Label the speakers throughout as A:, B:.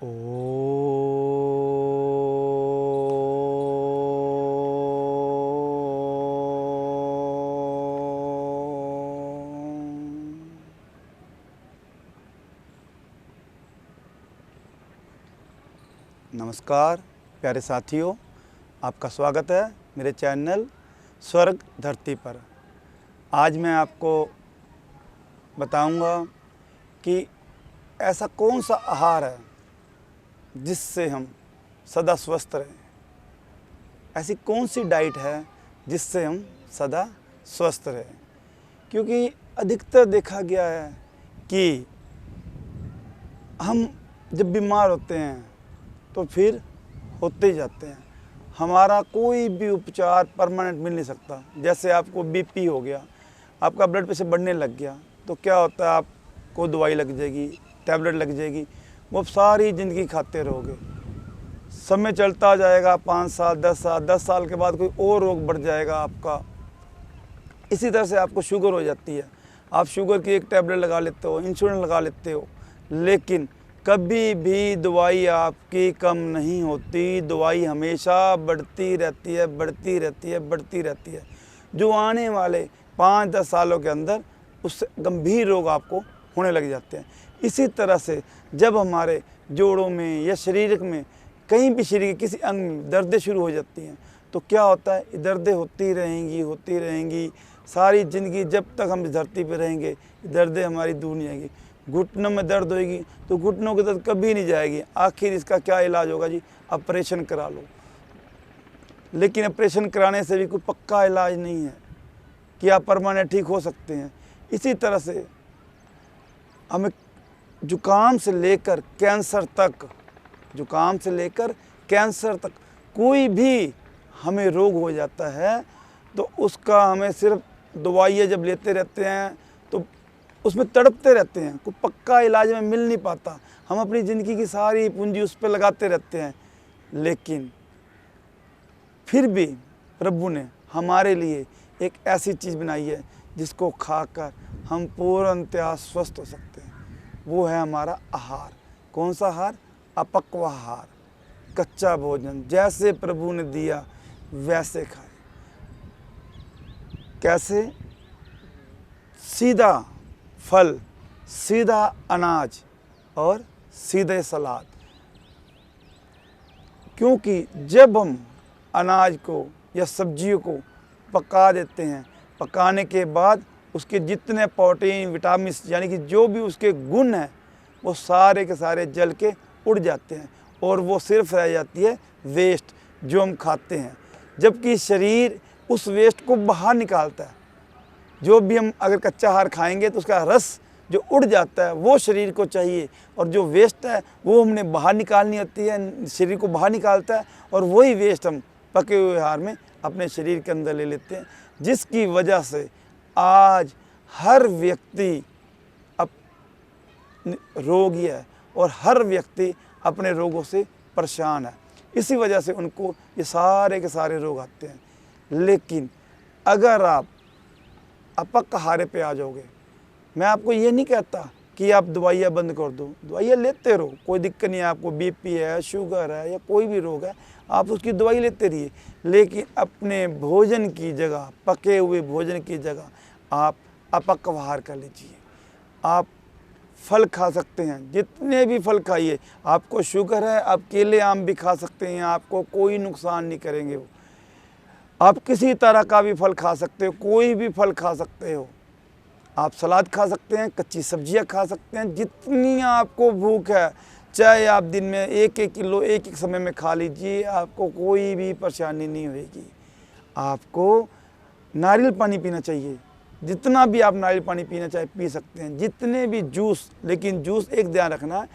A: ओ नमस्कार प्यारे साथियों, आपका स्वागत है मेरे चैनल स्वर्ग धरती पर। आज मैं आपको बताऊंगा कि ऐसा कौन सा आहार है जिससे हम सदा स्वस्थ रहें। ऐसी कौन सी डाइट है जिससे हम सदा स्वस्थ रहें, क्योंकि अधिकतर देखा गया है कि हम जब बीमार होते हैं तो फिर होते ही जाते हैं। हमारा कोई भी उपचार परमानेंट मिल नहीं सकता। जैसे आपको बीपी हो गया, आपका ब्लड प्रेशर बढ़ने लग गया, तो क्या होता है, आपको दवाई लग जाएगी, टैबलेट लग जाएगी, वो सारी ज़िंदगी खाते रहोगे। समय चलता जाएगा, 5 साल 10 साल के बाद कोई और रोग बढ़ जाएगा आपका। इसी तरह से आपको शुगर हो जाती है, आप शुगर की एक टैबलेट लगा लेते हो, इंसुलिन लगा लेते हो, लेकिन कभी भी दवाई आपकी कम नहीं होती। दवाई हमेशा बढ़ती रहती है, बढ़ती रहती है, बढ़ती रहती है, जो आने वाले 5-10 सालों के अंदर उससे गंभीर रोग आपको होने लग जाते हैं। इसी तरह से जब हमारे जोड़ों में या शरीर में कहीं भी शरीर के किसी अंग में दर्दें शुरू हो जाती हैं, तो क्या होता है, दर्दें होती रहेंगी सारी ज़िंदगी। जब तक हम इस धरती पर रहेंगे, दर्दें हमारी दूर नहीं आएंगी। घुटनों में दर्द होगी तो घुटनों की दर्द कभी नहीं जाएगी। आखिर इसका क्या इलाज होगा जी? ऑपरेशन करा लो। लेकिन ऑपरेशन कराने से भी कोई पक्का इलाज नहीं है कि आप परमानेंट ठीक हो सकते हैं। इसी तरह से हमें जुकाम से लेकर कैंसर तक कोई भी हमें रोग हो जाता है, तो उसका हमें सिर्फ दवाइयाँ जब लेते रहते हैं तो उसमें तड़पते रहते हैं, कोई पक्का इलाज में मिल नहीं पाता। हम अपनी ज़िंदगी की सारी पूंजी उस पर लगाते रहते हैं, लेकिन फिर भी प्रभु ने हमारे लिए एक ऐसी चीज़ बनाई है जिसको खाकर हम पूर्णतः स्वस्थ हो सकते हैं। वो है हमारा आहार। कौन सा आहार? अपक्व आहार, कच्चा भोजन। जैसे प्रभु ने दिया वैसे खाए। कैसे? सीधा फल, सीधा अनाज और सीधे सलाद। क्योंकि जब हम अनाज को या सब्जियों को पका देते हैं, पकाने के बाद उसके जितने प्रोटीन, विटामिन यानी कि जो भी उसके गुण हैं, वो सारे के सारे जल के उड़ जाते हैं और वो सिर्फ रह जाती है वेस्ट जो हम खाते हैं। जबकि शरीर उस वेस्ट को बाहर निकालता है। जो भी हम अगर कच्चा आहार खाएंगे तो उसका रस जो उड़ जाता है वो शरीर को चाहिए, और जो वेस्ट है वो हमने बाहर निकालनी होती है, शरीर को बाहर निकालता है, और वही वेस्ट हम पके हुए आहार में अपने शरीर के अंदर ले लेते हैं। जिसकी वजह से आज हर व्यक्ति रोगी है और हर व्यक्ति अपने रोगों से परेशान है। इसी वजह से उनको ये सारे के सारे रोग आते हैं। लेकिन अगर आप अपक्व आहार पे आ जाओगे, मैं आपको ये नहीं कहता कि आप दवाइयाँ बंद कर दो, दवाइयाँ लेते रहो, कोई दिक्कत नहीं है। आपको बीपी है, शुगर है या कोई भी रोग है, आप उसकी दवाई लेते रहिए, लेकिन अपने भोजन की जगह, पके हुए भोजन की जगह आप अपक्व आहार कर लीजिए। आप फल खा सकते हैं, जितने भी फल खाइए। आपको शुगर है, आप केले आम भी खा सकते हैं, आपको कोई नुकसान नहीं करेंगे वो। आप किसी तरह का भी फल खा सकते हो, कोई भी फल खा सकते हो। आप सलाद खा सकते हैं, कच्ची सब्जियां खा सकते हैं, जितनी आपको भूख है। चाहे आप दिन में 1-1 किलो एक समय में खा लीजिए, आपको कोई भी परेशानी नहीं होगी। आपको नारियल पानी पीना चाहिए, जितना भी आप नारियल पानी पीना चाहे पी सकते हैं। जितने भी जूस, लेकिन जूस एक ध्यान रखना है,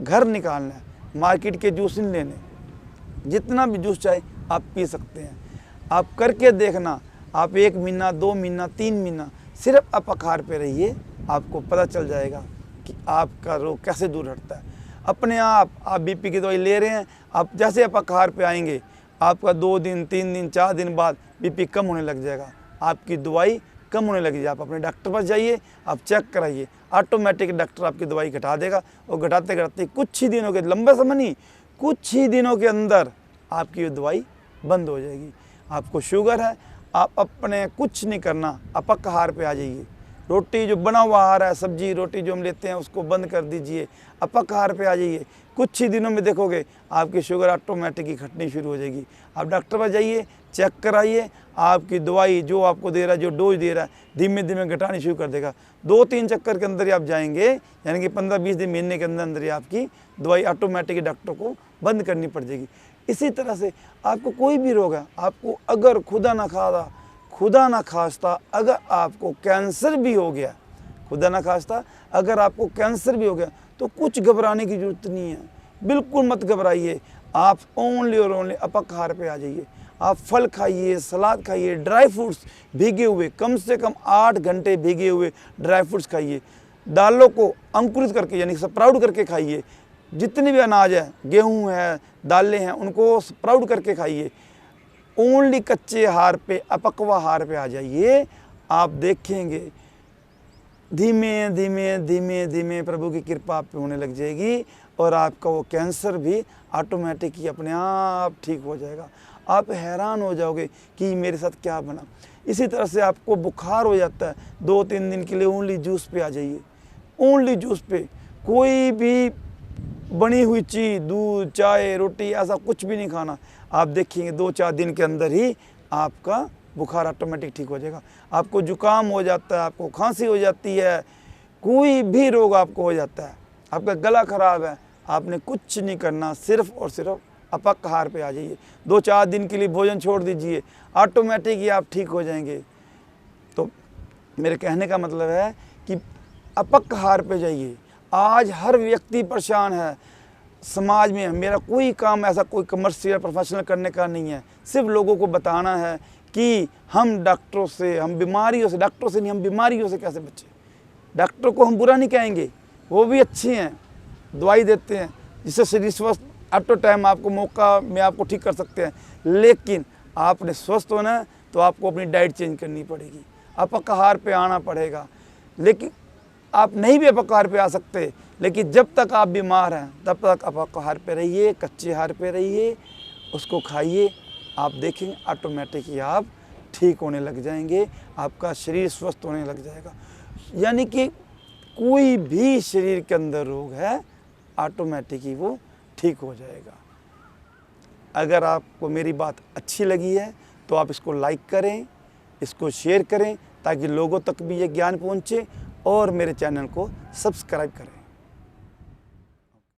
A: घर निकालना है, मार्केट के जूस नहीं लेने। जितना भी जूस चाहे आप पी सकते हैं। आप करके देखना, आप 1 महीना, 2 महीना, 3 महीना सिर्फ अपक्व आहार पे रहिए, आपको पता चल जाएगा कि आपका रोग कैसे दूर हटता है अपने आप। आप बीपी की दवाई ले रहे हैं, आप जैसे अपक्व आहार पे आएंगे, आपका 2 दिन, 3 दिन, 4 दिन बाद बीपी कम होने लग जाएगा। आपकी दवाई कम होने लगी, आप अपने डॉक्टर पास जाइए, आप चेक कराइए, ऑटोमेटिक डॉक्टर आपकी दवाई घटा देगा। और घटाते घटाते कुछ ही दिनों के, लंबा समय नहीं, कुछ ही दिनों के अंदर आपकी ये दवाई बंद हो जाएगी। आपको शुगर है, आप अपने कुछ नहीं करना, अपक आहार पे आ जाइए। रोटी जो बना हुआ आहार है, सब्जी रोटी जो हम लेते हैं उसको बंद कर दीजिए, अपक आहार पे आ जाइए। कुछ ही दिनों में देखोगे आपकी शुगर ऑटोमेटिक ही घटनी शुरू हो जाएगी। आप डॉक्टर पास जाइए, चेक कराइए, आपकी दवाई जो आपको दे रहा है, जो डोज दे रहा है, धीमे धीमे घटानी शुरू कर देगा। 2-3 चक्कर के अंदर ही आप जाएंगे, यानी कि 15-20 दिन, महीने के अंदर अंदर ही आपकी दवाई ऑटोमेटिक डॉक्टर को बंद करनी पड़ जाएगी। इसी तरह से आपको कोई भी रोग है, आपको अगर खुदा ना खास्ता अगर आपको कैंसर भी हो गया, खुदा ना खास्ता अगर आपको कैंसर भी हो गया, तो कुछ घबराने की ज़रूरत नहीं है, बिल्कुल मत घबराइए। आप ओनली और ओनली अपक आहार पे आ जाइए। आप फल खाइए, सलाद खाइए, ड्राई फ्रूट्स भीगे हुए, कम से कम 8 घंटे भीगे हुए ड्राई फ्रूट्स खाइए। दालों को अंकुरित करके यानी स्प्राउट करके खाइए। जितने भी अनाज है, गेहूँ है, दालें हैं, उनको स्प्राउट करके खाइए। ओनली कच्चे आहार पे, अपक्वा आहार पे आ जाइए। आप देखेंगे धीमे धीमे धीमे धीमे प्रभु की कृपा आप पे होने लग जाएगी और आपका वो कैंसर भी ऑटोमेटिक ही अपने आप ठीक हो जाएगा। आप हैरान हो जाओगे कि मेरे साथ क्या बना। इसी तरह से आपको बुखार हो जाता है, 2-3 दिन के लिए ओनली जूस पे आ जाइए। ओनली जूस पे, कोई भी बनी हुई चीज़, दूध, चाय, रोटी, ऐसा कुछ भी नहीं खाना। आप देखेंगे 2-4 दिन के अंदर ही आपका बुखार ऑटोमेटिक ठीक हो जाएगा। आपको जुकाम हो जाता है, आपको खांसी हो जाती है, कोई भी रोग आपको हो जाता है, आपका गला खराब है, आपने कुछ नहीं करना, सिर्फ और सिर्फ अपक आहार पे आ जाइए। 2-4 दिन के लिए भोजन छोड़ दीजिए, ऑटोमेटिक ही आप ठीक हो जाएंगे। तो मेरे कहने का मतलब है कि अपक आहार पे जाइए। आज हर व्यक्ति परेशान है समाज में। मेरा कोई काम ऐसा कोई कमर्शियल प्रोफेशनल करने का नहीं है, सिर्फ लोगों को बताना है कि हम डॉक्टरों से, हम बीमारियों से, डॉक्टरों से नहीं, हम बीमारियों से कैसे बचें। डॉक्टर को हम बुरा नहीं कहेंगे, वो भी अच्छे हैं, दवाई देते हैं जिससे शरीर स्वस्थ, आफ्टर टाइम आपको मौका में आपको ठीक कर सकते हैं। लेकिन आपने स्वस्थ होना है तो आपको अपनी डाइट चेंज करनी पड़ेगी, अपक आहार पे आना पड़ेगा। लेकिन आप नहीं भी अपक आहार पे आ सकते, लेकिन जब तक आप बीमार हैं तब तक अपक आहार पे रहिए, कच्चे आहार पे रहिए, उसको खाइए। आप देखेंगे ऑटोमेटिक ही आप ठीक होने लग जाएंगे, आपका शरीर स्वस्थ होने लग जाएगा। यानी कि कोई भी शरीर के अंदर रोग है, ऑटोमेटिक ही वो ठीक हो जाएगा। अगर आपको मेरी बात अच्छी लगी है तो आप इसको लाइक करें, इसको शेयर करें, ताकि लोगों तक भी ये ज्ञान पहुँचे, और मेरे चैनल को सब्सक्राइब करें।